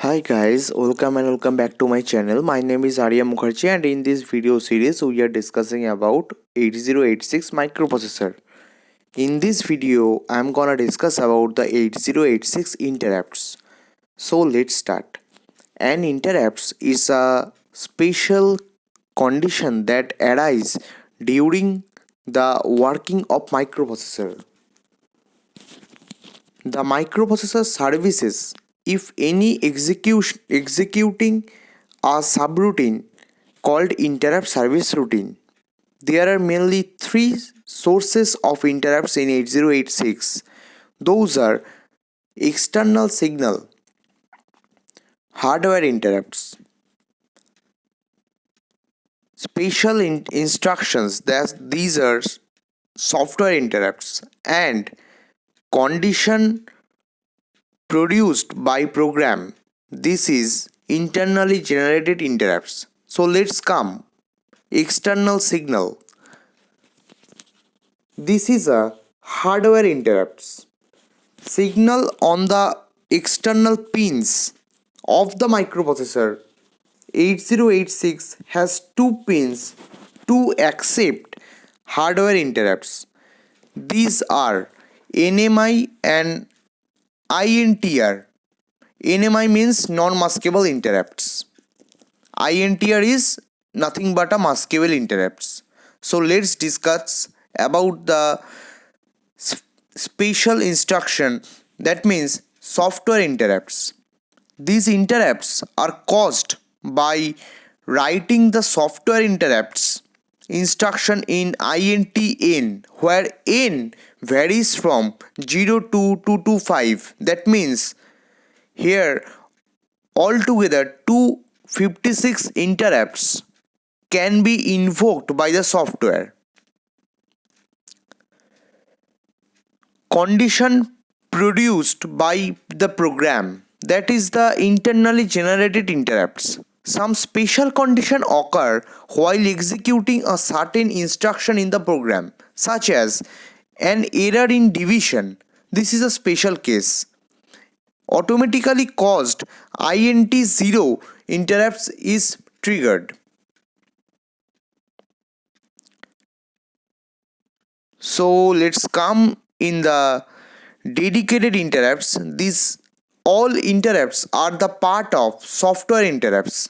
Hi guys, welcome back to my channel. My name is Arya Mukherjee and in this video series we are discussing about 8086 microprocessor. In this video I am gonna discuss about the 8086 interrupts. So let's start. An interrupts is a special condition that arises during the working of microprocessor. The microprocessor services if any executing a subroutine called interrupt service routine. There are mainly three sources of interrupts in 8086. Those are external signal, hardware interrupts, special instructions, that these are software interrupts, and condition produced by program. This is internally generated interrupts. So let's come external signal. This is a hardware interrupts. Signal on the external pins of the microprocessor 8086 has two pins to accept hardware interrupts. These are NMI and INTR. NMI means non-maskable interrupts. INTR is nothing but a maskable interrupts. So let's discuss about the special instruction, that means software interrupts. These interrupts are caused by writing the software interrupts instruction in INTN, where N varies from 0 to 225. That means here altogether 256 interrupts can be invoked by the software. Condition produced by the program, that is the internally generated interrupts. Some special condition occur while executing a certain instruction in the program, such as an error in division. This is a special case. Automatically caused INT0 interrupts is triggered. So let's come in the dedicated interrupts. These all interrupts are the part of software interrupts.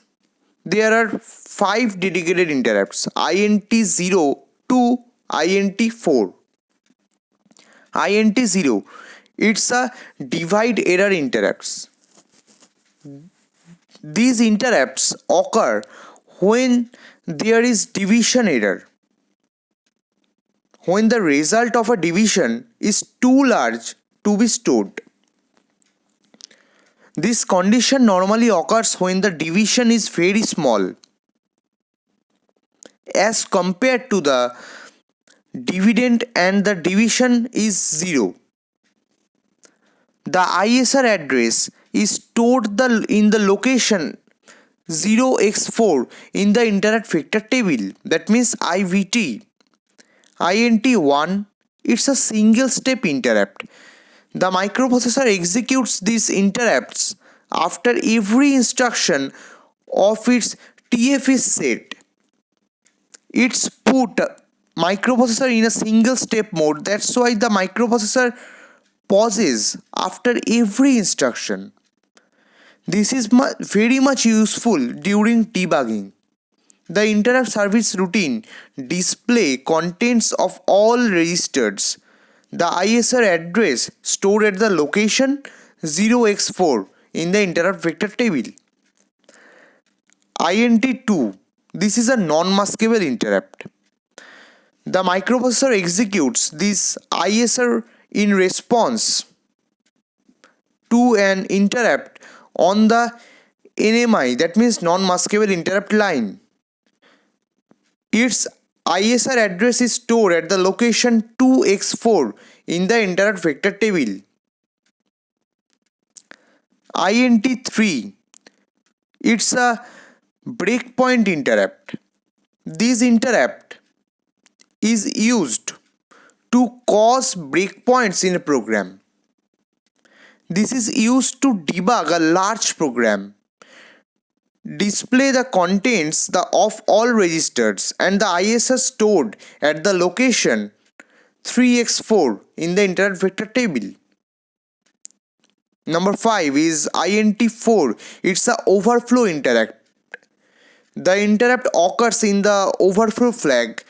There are 5 dedicated interrupts: INT0 to INT4. INT0, it's a divide error interrupts. These interrupts occur when there is division error, when the result of a division is too large to be stored. This condition normally occurs when the division is very small as compared to the dividend and the division is 0. The ISR address is stored in the location 0x4 in the interrupt vector table, that means IVT. INT1, it's a single step interrupt. The microprocessor executes these interrupts after every instruction of its TF is set. It's put microprocessor in a single step mode. That's why the microprocessor pauses after every instruction. This is very much useful during debugging. The interrupt service routine display contents of all registers. The ISR address stored at the location 0x4 in the interrupt vector table. INT2, this is a non-maskable interrupt. The microprocessor executes this ISR in response to an interrupt on the NMI, that means non-maskable interrupt line. Its ISR address is stored at the location 2x4 in the interrupt vector table. INT3, it's a breakpoint interrupt. This interrupt is used to cause breakpoints in a program. This is used to debug a large program, display the contents of all registers and the ISR stored at the location 3x4 in the interrupt vector table. Number 5 is INT4. It's a overflow interrupt. The interrupt occurs in the overflow flag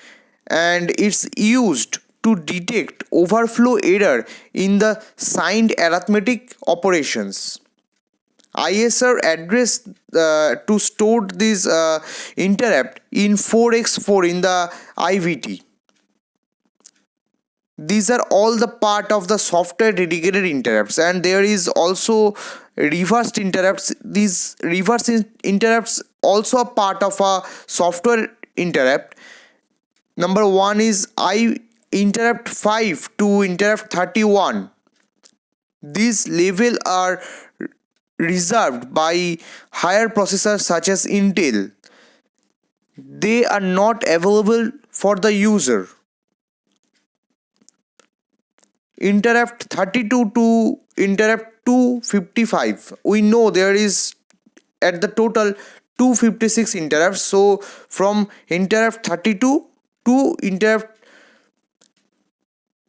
and it's used to detect overflow error in the signed arithmetic operations. ISR address to store this interrupt in 4x4 in the IVT. These are all the part of the software dedicated interrupts, and there is also reversed interrupts. These interrupts also a part of a software interrupt. Number 1 is I interrupt 5 to interrupt 31. These levels are reserved by higher processors such as Intel. They are not available for the user. Interrupt 32 to interrupt 255. We know there is at the total 256 interrupts. So from interrupt 32 to interrupt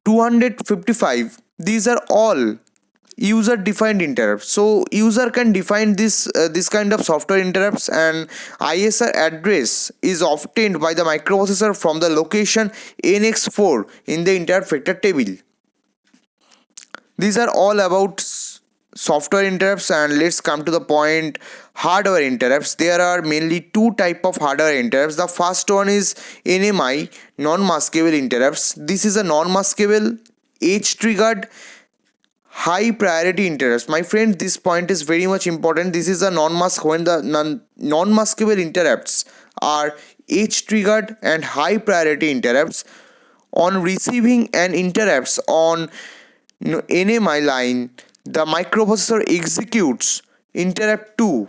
255, these are all user defined interrupts. So user can define this kind of software interrupts, and ISR address is obtained by the microprocessor from the location NX4 in the interrupt vector table. These are all about software interrupts, and let's come to the point, hardware interrupts. There are mainly two type of hardware interrupts. The first one is NMI, non-maskable interrupts. This is a non-maskable edge triggered high priority interrupts. My friend, this point is very much important. This is a non-mask when the non-maskable interrupts are edge triggered and high priority interrupts. On receiving an interrupts on NMI line, the microprocessor executes interrupt 2,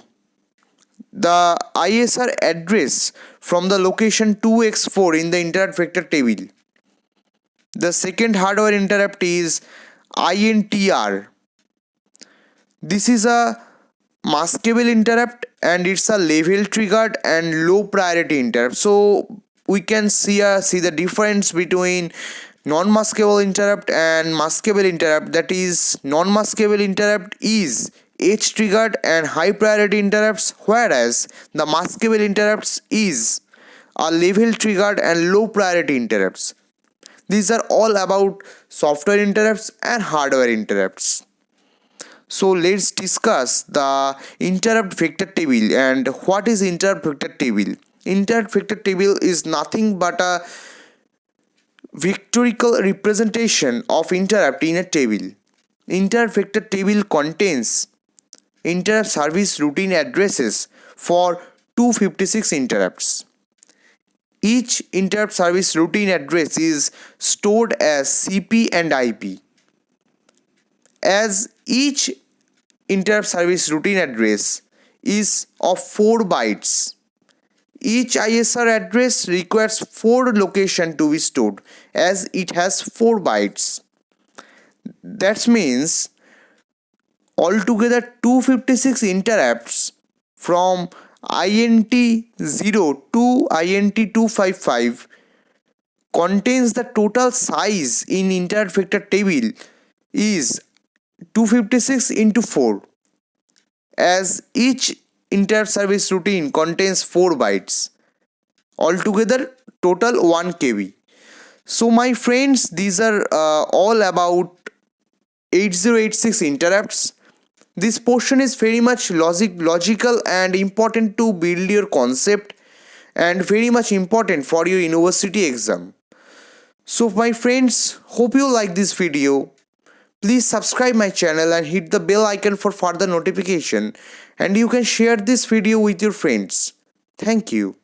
the ISR address from the location 2x4 in the interrupt vector table. The second hardware interrupt is INTR. This is a maskable interrupt and it's a level triggered and low priority interrupt. So we can see the difference between non-maskable interrupt and maskable interrupt. That is, non-maskable interrupt is edge triggered and high priority interrupts, whereas the maskable interrupts is a level triggered and low priority interrupts. These are all about software interrupts and hardware interrupts. So let's discuss the interrupt vector table. And what is interrupt vector table? Interrupt vector table is nothing but a vectorial representation of interrupt in a table. Interrupt vector table contains interrupt service routine addresses for 256 interrupts. Each interrupt service routine address is stored as CP and IP. As each interrupt service routine address is of 4 bytes, each ISR address requires 4 locations to be stored, as it has 4 bytes. That means altogether 256 interrupts from INT0 to INT255 contains the total size in interrupt vector table is 256 into 4, as each interrupt service routine contains 4 bytes. Altogether total 1 KB. So my friends, these are all about 8086 interrupts. This portion is very much logical and important to build your concept, and very much important for your university exam. So my friends, hope you like this video. Please subscribe my channel and hit the bell icon for further notification, and you can share this video with your friends. Thank you.